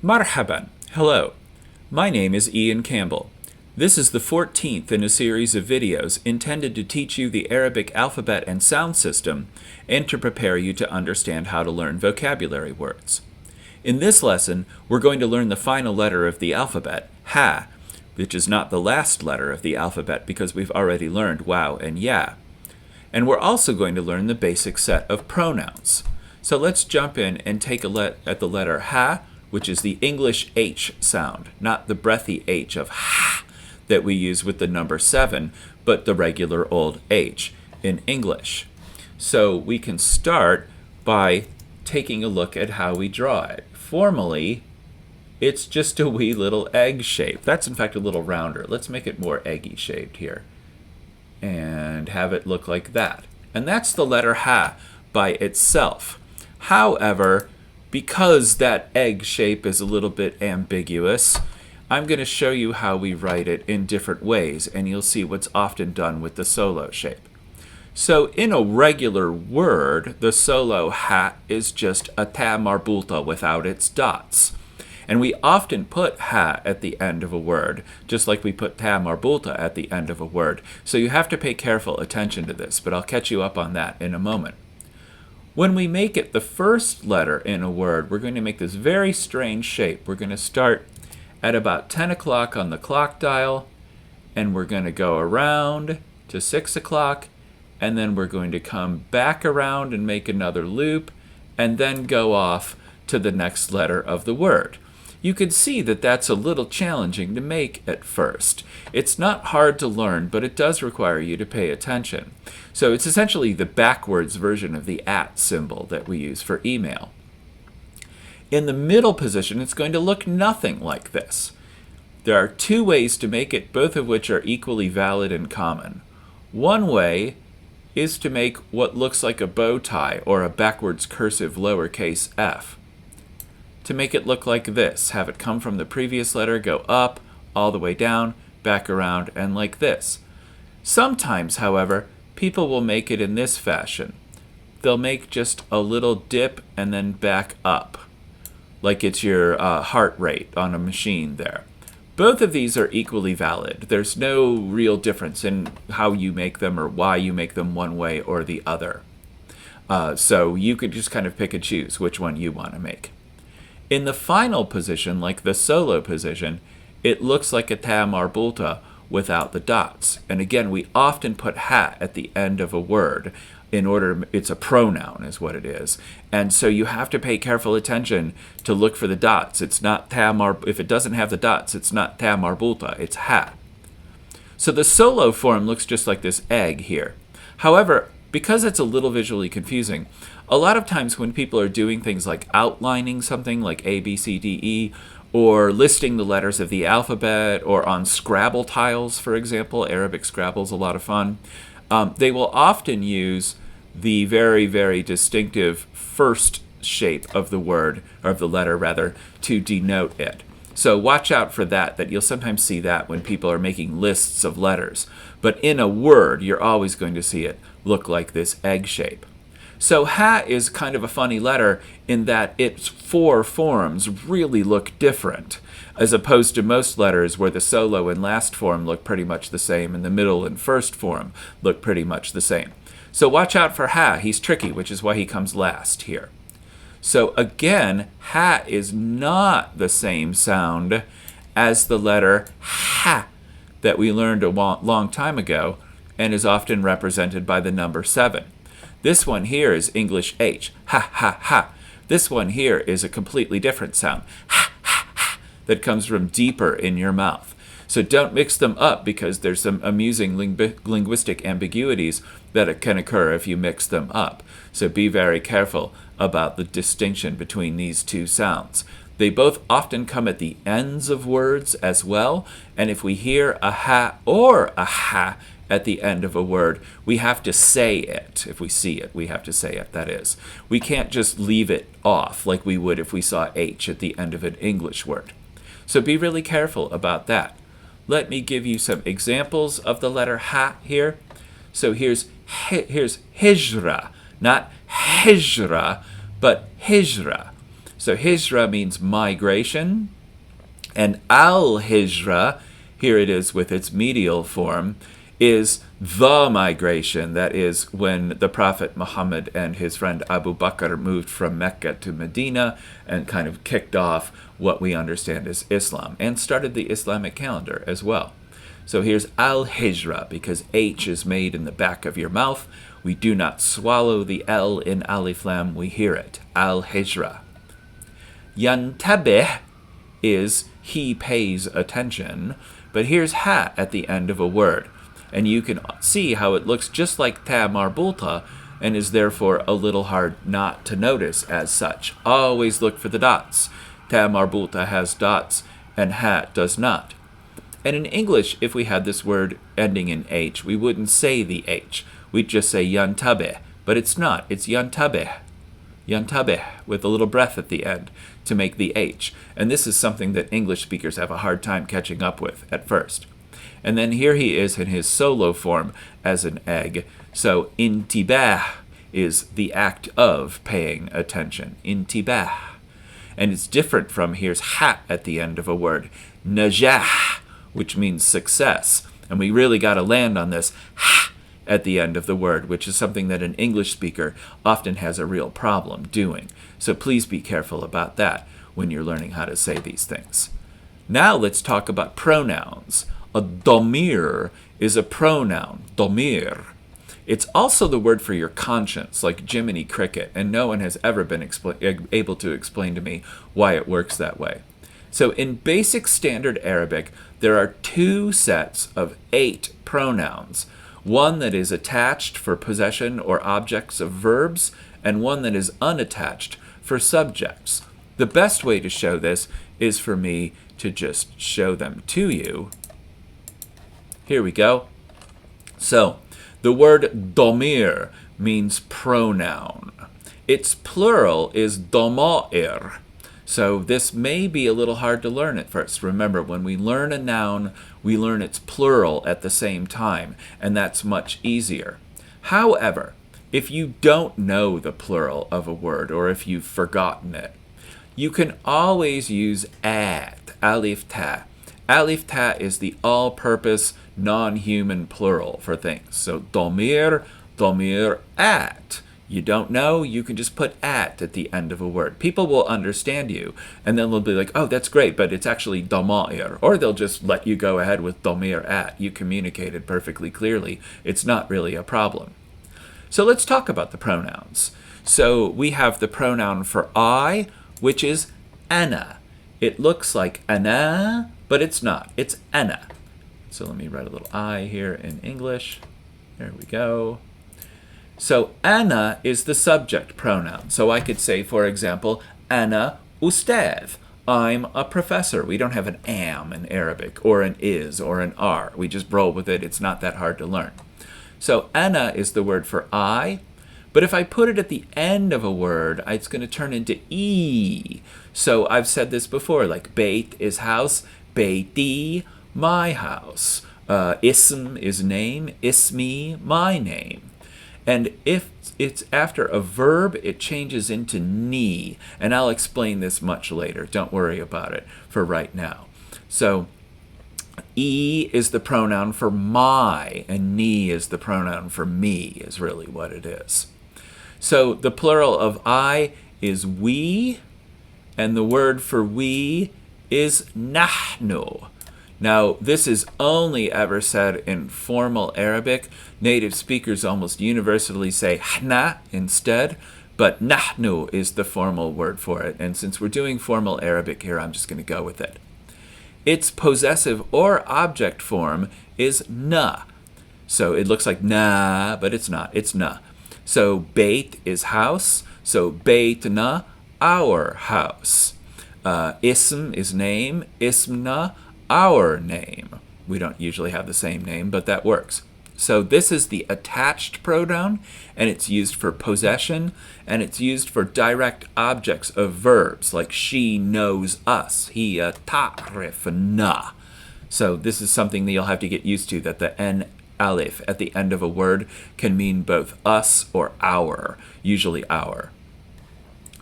Marhaban. Hello. My name is Ian Campbell. This is the 14th in a series of videos intended to teach you the Arabic alphabet and sound system and to prepare you to understand how to learn vocabulary words. In this lesson, we're going to learn the final letter of the alphabet, ha, which is not the last letter of the alphabet because we've already learned wow and ya. And we're also going to learn the basic set of pronouns. So let's jump in and take a look at the letter ha, which is the English H sound, not the breathy H of ha that we use with the number 7, but the regular old H in English. So we can start by taking a look at how we draw it. Formally, it's just a wee little egg shape. That's in fact a little rounder. Let's make it more eggy shaped here and have it look like that. And that's the letter ha by itself. However, because that egg shape is a little bit ambiguous, I'm going to show you how we write it in different ways, and you'll see what's often done with the solo shape. So in a regular word, the solo ha is just a ta marbulta without its dots. And we often put ha at the end of a word, just like we put ta marbulta at the end of a word. So you have to pay careful attention to this, but I'll catch you up on that in a moment. When we make it the first letter in a word, we're going to make this very strange shape. We're going to start at about 10 o'clock on the clock dial, and we're going to go around to 6 o'clock, and then we're going to come back around and make another loop, and then go off to the next letter of the word. You can see that that's a little challenging to make at first. It's not hard to learn, but it does require you to pay attention. So it's essentially the backwards version of the @ symbol that we use for email. In the middle position, it's going to look nothing like this. There are two ways to make it, both of which are equally valid and common. One way is to make what looks like a bow tie or a backwards cursive lowercase f. To make it look like this, have it come from the previous letter, go up, all the way down, back around, and like this. Sometimes, however, people will make it in this fashion. They'll make just a little dip and then back up, like it's your heart rate on a machine there. Both of these are equally valid. There's no real difference in how you make them or why you make them one way or the other. So you could just kind of pick and choose which one you want to make. In the final position, like the solo position, it looks like a ta marbulta without the dots. And again, we often put ha at the end of a word in order, it's a pronoun is what it is. And so you have to pay careful attention to look for the dots. It's not if it doesn't have the dots, it's not ta marbulta, it's ha. So the solo form looks just like this egg here. However, because it's a little visually confusing, a lot of times when people are doing things like outlining something like A, B, C, D, E, or listing the letters of the alphabet, or on Scrabble tiles, for example, Arabic Scrabble's a lot of fun, they will often use the very, very distinctive first shape of the word, or of the letter rather, to denote it. So watch out for that you'll sometimes see that when people are making lists of letters. But in a word, you're always going to see it look like this egg shape. So ha is kind of a funny letter in that its four forms really look different, as opposed to most letters where the solo and last form look pretty much the same and the middle and first form look pretty much the same. So watch out for ha. He's tricky, which is why he comes last here. So again, ha is not the same sound as the letter ha that we learned a long time ago and is often represented by the number 7. This one here is English H, ha, ha, ha. This one here is a completely different sound, ha, ha, ha, that comes from deeper in your mouth. So don't mix them up because there's some amusing linguistic ambiguities that can occur if you mix them up. So be very careful about the distinction between these two sounds. They both often come at the ends of words as well, and if we hear a ha or a ha at the end of a word, we have to say it. If we see it, we have to say it, that is. We can't just leave it off like we would if we saw H at the end of an English word. So be really careful about that. Let me give you some examples of the letter ha here. So here's hijra, not hijra, but hijra. So hijra means migration, and al-hijra, here it is with its medial form, is the migration. That is when the Prophet Muhammad and his friend Abu Bakr moved from Mecca to Medina and kind of kicked off what we understand as Islam and started the Islamic calendar as well. So here's al-hijra, because H is made in the back of your mouth. We do not swallow the L in alif lam, we hear it. Al-hijra. Yantabih is he pays attention, but here's ha at the end of a word. And you can see how it looks just like ta marbulta and is therefore a little hard not to notice as such. Always look for the dots. Ta marbulta has dots and ha does not. And in English, if we had this word ending in H, we wouldn't say the H. We'd just say yantabeh, but it's not. It's yantabeh. Yantabeh, with a little breath at the end to make the H. And this is something that English speakers have a hard time catching up with at first. And then here he is in his solo form as an egg. So intibah is the act of paying attention. Intibah. And it's different from here's ha at the end of a word. Najah, which means success. And we really got to land on this ha at the end of the word, which is something that an English speaker often has a real problem doing. So please be careful about that when you're learning how to say these things. Now let's talk about pronouns. A domir is a pronoun, domir. It's also the word for your conscience, like Jiminy Cricket, and no one has ever been able to explain to me why it works that way. So in basic standard Arabic, there are two sets of 8 pronouns. One that is attached for possession or objects of verbs, and one that is unattached for subjects. The best way to show this is for me to just show them to you. Here we go. So, the word domir means pronoun. Its plural is domair. So this may be a little hard to learn at first. Remember, when we learn a noun, we learn its plural at the same time, and that's much easier. However, if you don't know the plural of a word, or if you've forgotten it, you can always use at, alif ta. Alif ta is the all-purpose, non-human plural for things. So domir, domir at. You don't know, you can just put at the end of a word. People will understand you, and then they'll be like, oh, that's great, but it's actually domair. Or they'll just let you go ahead with domir at. You communicated perfectly clearly. It's not really a problem. So let's talk about the pronouns. So we have the pronoun for I, which is ana. It looks like ana, but it's not. It's ana. So let me write a little I here in English. There we go. So ana is the subject pronoun. So I could say, for example, ana ustad. I'm a professor. We don't have an am in Arabic, or an is, or an are. We just roll with it. It's not that hard to learn. So ana is the word for I. But if I put it at the end of a word, it's going to turn into e. So I've said this before, like beit is house, beiti, my house. Ism is name, ismi, my name. And if it's after a verb, it changes into ni. And I'll explain this much later. Don't worry about it for right now. So e is the pronoun for my, and ni is the pronoun for me, is really what it is. So the plural of I is we, and the word for we is nahnu. Now, this is only ever said in formal Arabic. Native speakers almost universally say hna instead, but nahnu is the formal word for it. And since we're doing formal Arabic here, I'm just going to go with it. Its possessive or object form is na. So it looks like na, but it's not. It's na. So beit is house. So beitna, our house. Ism is name. Ismna, our name. We don't usually have the same name, but that works. So this is the attached pronoun, and it's used for possession, and it's used for direct objects of verbs, like she knows us, he ta'rifna. So this is something that you'll have to get used to, that the n alif at the end of a word can mean both us or our, usually our.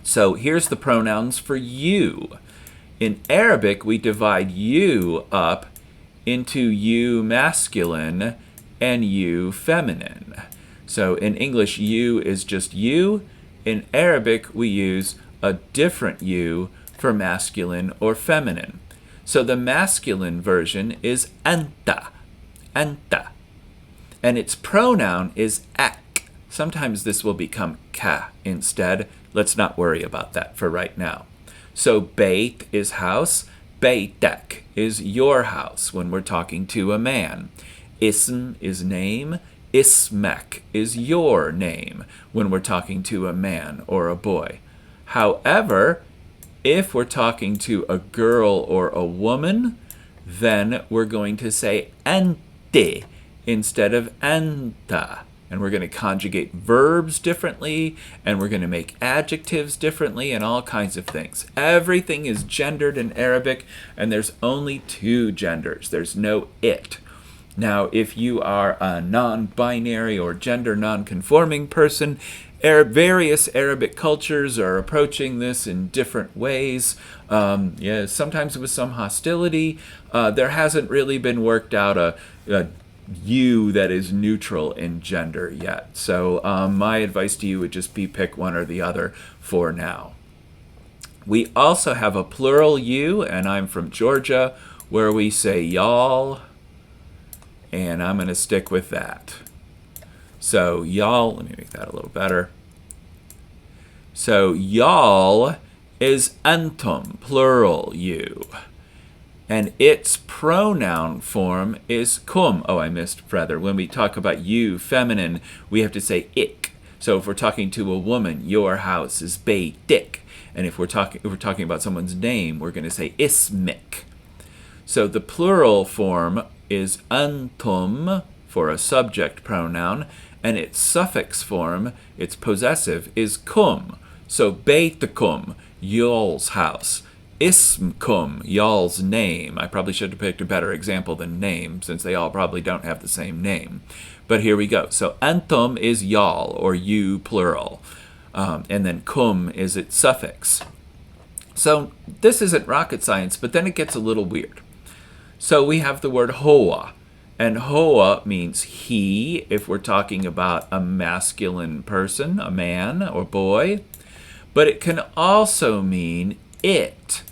So here's the pronouns for you. In Arabic, we divide you up into you masculine and you feminine. So in English, you is just you. In Arabic, we use a different you for masculine or feminine. So the masculine version is anta, anta. And its pronoun is ak. Sometimes this will become ka instead. Let's not worry about that for right now. So beit is house. Beitek is your house when we're talking to a man. Ism is name. Ismek is your name when we're talking to a man or a boy. However, if we're talking to a girl or a woman, then we're going to say ante instead of anta. And we're going to conjugate verbs differently, and we're going to make adjectives differently, and all kinds of things. Everything is gendered in Arabic, and there's only two genders. There's no it. Now, if you are a non-binary or gender non-conforming person, various Arabic cultures are approaching this in different ways. Sometimes with some hostility. There hasn't really been worked out a you that is neutral in gender yet. So my advice to you would just be pick one or the other for now. We also have a plural you, and I'm from Georgia, where we say y'all, and I'm going to stick with that. So y'all, let me make that a little better. So y'all is antum, plural you. And its pronoun form is kum. Oh, I missed rather. When we talk about you, feminine, we have to say ik. So if we're talking to a woman, your house is beitik. And if we're talking about someone's name, we're going to say ismik. So the plural form is antum for a subject pronoun, and its suffix form, its possessive, is kum. So beitikum, y'all's house. Ismkum, y'all's name. I probably should have picked a better example than name, since they all probably don't have the same name. But here we go. So antum is y'all, or you plural. And then kum is its suffix. So this isn't rocket science, but then it gets a little weird. So we have the word hoa. And hoa means he, if we're talking about a masculine person, a man or boy. But it can also mean it,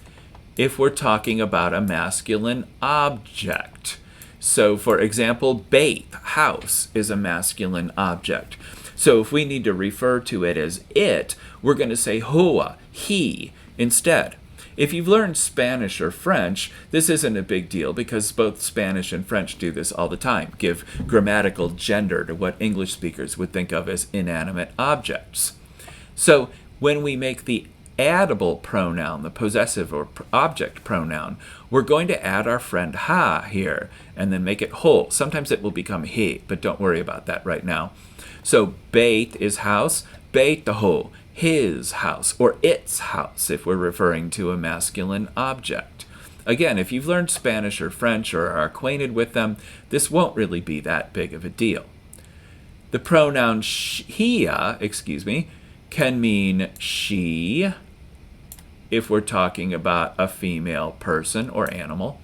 if we're talking about a masculine object. So, for example, beit, house, is a masculine object. So if we need to refer to it as it, we're going to say hua, he, instead. If you've learned Spanish or French, this isn't a big deal because both Spanish and French do this all the time, give grammatical gender to what English speakers would think of as inanimate objects. So when we make the addable pronoun, the possessive or object pronoun, we're going to add our friend ha here and then make it ho. Sometimes it will become he, but don't worry about that right now. So beit is house, beitaho, his house, or its house if we're referring to a masculine object. Again, if you've learned Spanish or French or are acquainted with them, this won't really be that big of a deal. The pronoun hia, can mean she, if we're talking about a female person or animal,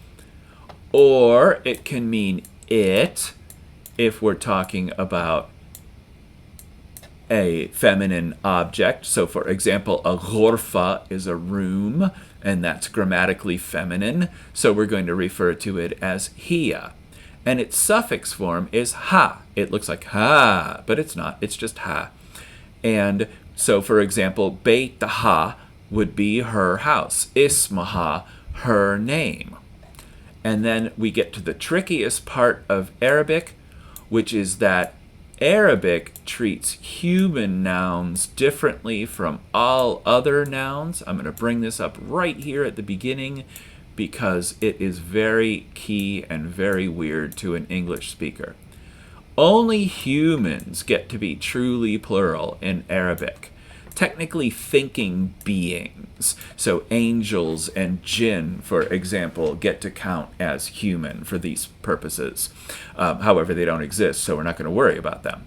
or it can mean it if we're talking about a feminine object. So for example, a ghurfa is a room, and that's grammatically feminine, so we're going to refer to it as hiya. And its suffix form is ha. It looks like ha, but it's not, it's just ha. And so for example, beitaha would be her house, ismaha, her name. And then we get to the trickiest part of Arabic, which is that Arabic treats human nouns differently from all other nouns. I'm going to bring this up right here at the beginning because it is very key and very weird to an English speaker. Only humans get to be truly plural in Arabic. Technically thinking beings. So angels and jinn, for example, get to count as human for these purposes. However, they don't exist, so we're not going to worry about them.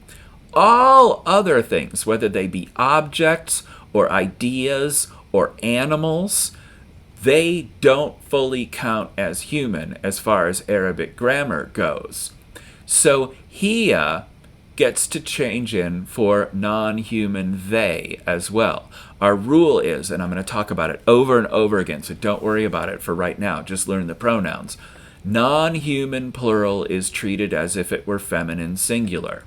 All other things, whether they be objects or ideas or animals, they don't fully count as human as far as Arabic grammar goes. So hiya gets to change in for non-human they as well. Our rule is, and I'm going to talk about it over and over again, so don't worry about it for right now, just learn the pronouns. Non-human plural is treated as if it were feminine singular.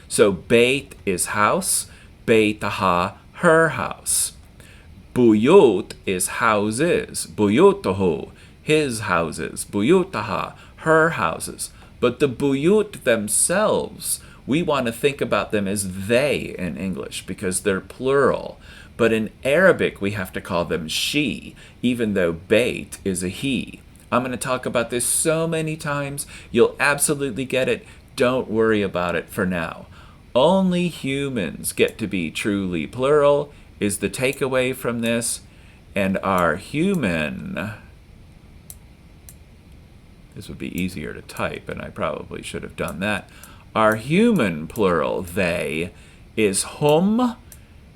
So beit is house, beitaha, her house. Buyut is houses, buyutuhu, his houses, buyutaha, her houses. But the buyut themselves, we want to think about them as they in English because they're plural. But in Arabic, we have to call them she, even though bait is a he. I'm going to talk about this so many times, you'll absolutely get it. Don't worry about it for now. Only humans get to be truly plural is the takeaway from this, and our human, this would be easier to type, and I probably should have done that. Our human plural, they, is hum,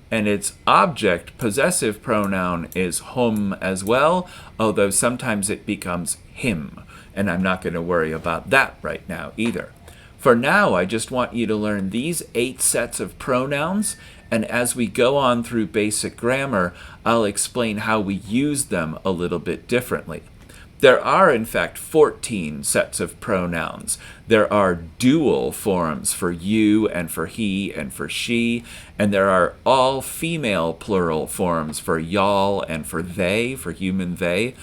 and its object possessive pronoun is hum as well, although sometimes it becomes him, and I'm not going to worry about that right now either. For now, I just want you to learn these 8 sets of pronouns, and as we go on through basic grammar, I'll explain how we use them a little bit differently. There are, in fact, 14 sets of pronouns. There are dual forms for you and for he and for she, and there are all female plural forms for y'all and for they, for human they,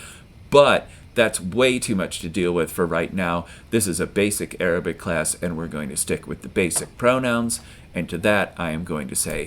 but that's way too much to deal with for right now. This is a basic Arabic class, and we're going to stick with the basic pronouns, and to that I am going to say